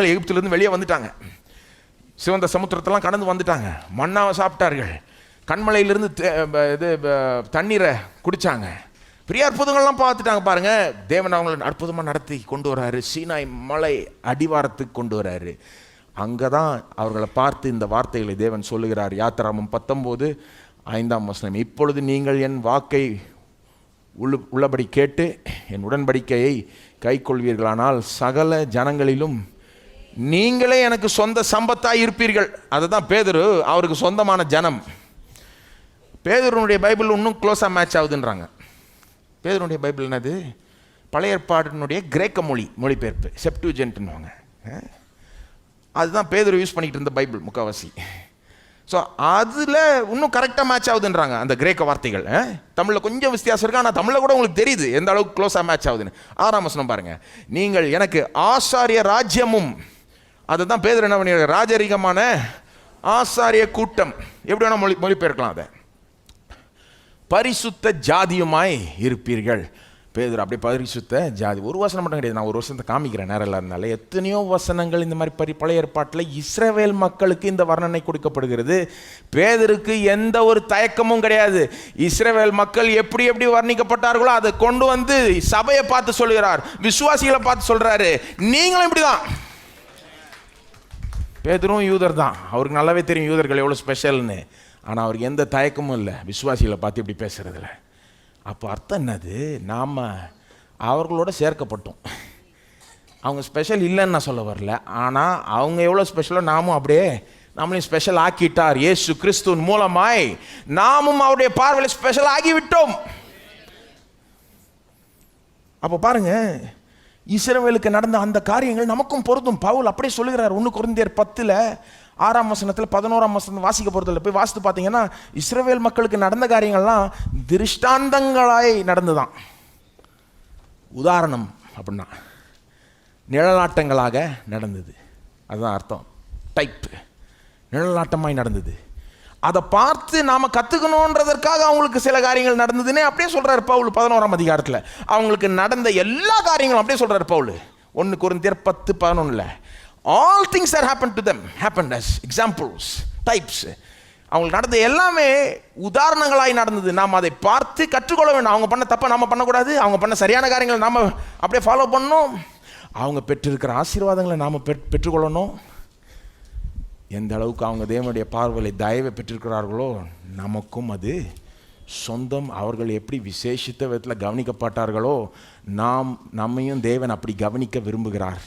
எகிப்திலிருந்து வெளியே வந்துட்டாங்க, சிவந்த சமுத்திரத்தெல்லாம் கடந்து வந்துட்டாங்க, மன்னாவை சாப்பிட்டார்கள், கண்மலையிலிருந்து தண்ணீரை குடித்தாங்க, பெரிய அற்புதங்கள்லாம் பார்த்துட்டாங்க. பாருங்க, தேவன் அவங்களை அற்புதமாக நடத்தி கொண்டு வர்றாரு, சீனாய் மலை அடிவாரத்துக்கு கொண்டு வர்றாரு. அங்கே தான் அவர்களை பார்த்து இந்த வார்த்தைகளை தேவன் சொல்லுகிறார். யாத்திராமம் 19:5. இப்பொழுது நீங்கள் என் வாக்கை உள்ளபடி கேட்டு என் உடன்படிக்கையை கை கொள்வீர்களானால் சகல ஜனங்களிலும் நீங்களே எனக்கு சொந்த சம்பத்தாக இருப்பீர்கள். அதுதான் பேதுரு அவருக்கு சொந்தமான ஜனம். பேதுருனுடைய பைபிள் இன்னும் க்ளோஸாக மேட்ச் ஆகுதுன்றாங்க. பேதுருனுடைய பைபிள் என்னது? பழைய ஏற்பாட்டினுடைய கிரேக்க மொழிபெயர்ப்பு, செப்டுஜென்ட்னுவாங்க. அதுதான் பேதுரு யூஸ் பண்ணிக்கிட்டு இருந்த பைபிள் முக்கால்வாசி. ஸோ அதில் இன்னும் கரெக்டாக மேட்ச் ஆகுதுன்றாங்க அந்த கிரேக்க வார்த்தைகள். தமிழில் கொஞ்சம் வித்தியாசம் இருக்குது, ஆனால் தமிழில் கூட உங்களுக்கு தெரியுது எந்த அளவுக்கு க்ளோஸாக மேட்ச் ஆகுதுன்னு. 6ஆம் வசனம் பாருங்கள், நீங்கள் எனக்கு ஆசாரிய ராஜ்யமும், அதை தான் பேதுரு என்ன பண்ணியிருக்காரு, ராஜரிகமான ஆசாரிய கூட்டம், எப்படி வேணால் மொழிபெயர்க்கலாம் அதை, பரிசுத்த ஜாதியுமாய் இருப்பீர்கள். பேதுரு அப்படியே பரிசுத்த ஜாதி. ஒரு வசனம் மட்டும் கிடையாது, நான் ஒரு வசனத்தை காமிக்கிறேன் நேரம் இல்லாதனால. எத்தனையோ வசனங்கள் இந்த மாதிரி பழைய ஏற்பாட்டில் இஸ்ரவேல் மக்களுக்கு இந்த வர்ணனை கொடுக்கப்படுகிறது. பேதுருக்கு எந்த ஒரு தயக்கமும் கிடையாது. இஸ்ரவேல் மக்கள் எப்படி எப்படி வர்ணிக்கப்பட்டார்களோ அதை கொண்டு வந்து சபையை பார்த்து சொல்கிறார், விசுவாசிகளை பார்த்து சொல்றாரு, நீங்களும் இப்படிதான். பேதுரும் யூதர் தான், அவருக்கு நல்லாவே தெரியும் யூதர்கள் எவ்வளோ ஸ்பெஷல்னு. ஆனால் அவருக்கு எந்த தயக்கமும் இல்லை விசுவாசிகளை பார்த்து இப்படி பேசுறதுல. அப்போ அர்த்தம் என்னது, நாம் அவர்களோட சேர்க்கப்பட்டோம். அவங்க ஸ்பெஷல் இல்லைன்னு நான் சொல்ல வரல, ஆனால் அவங்க எவ்வளோ ஸ்பெஷலோ நாமும் அப்படியே நம்மளையும் ஸ்பெஷல் ஆக்கிட்டார். இயேசு கிறிஸ்துவின் மூலமாய் நாமும் அவருடைய பார்வையில் ஸ்பெஷல் ஆகிவிட்டோம். அப்போ பாருங்க, இஸ்ரவேலுக்கு நடந்த அந்த காரியங்கள் நமக்கும் பொருந்தும். பவுல் அப்படியே சொல்லுகிறார் 1 கொரிந்தியர் 10:6 11 வாசிக்க போகிறதில்ல, போய் வாசித்து பார்த்தீங்கன்னா இஸ்ரவேல் மக்களுக்கு நடந்த காரியங்கள்லாம் திருஷ்டாந்தங்களாய் நடந்துதான். உதாரணம் அப்படின்னா நிழலாட்டங்களாக நடந்தது, அதுதான் அர்த்தம். டைப் நிழலாட்டமாய் நடந்தது. அதை பார்த்து நாம் கற்றுக்கணுன்றதற்காக அவங்களுக்கு சில காரியங்கள் நடந்ததுன்னே அப்படியே சொல்கிறார் பவுல் 11ஆம் அதிகாரத்தில். அவங்களுக்கு நடந்த எல்லா காரியங்களும் அப்படியே சொல்கிறார் பவுல் 1 கொரிந்தியர் 10:11. All things that happened to them happened as examples, types. அவங்களுக்கு நடந்த எல்லாமே உதாரணங்களாய் நடந்தது. நாம் அதை பார்த்து கற்றுக்கொள்ள வேண்டும். அவங்க பண்ண தப்பை நாம் பண்ணக்கூடாது, அவங்க பண்ண சரியான காரியங்களை நாம் அப்படியே ஃபாலோ பண்ணணும், அவங்க பெற்றிருக்கிற ஆசீர்வாதங்களை நாம் பெற்றுக்கொள்ளணும். எந்த அளவுக்கு அவங்க தேவனுடைய பார்வையில் தயவை பெற்றிருக்கிறார்களோ நமக்கும் அது சொந்தம். அவர்கள் எப்படி விசேஷித்த விதத்தில் கவனிக்கப்பட்டார்களோ நம்மையும் தேவன் அப்படி கவனிக்க விரும்புகிறார்.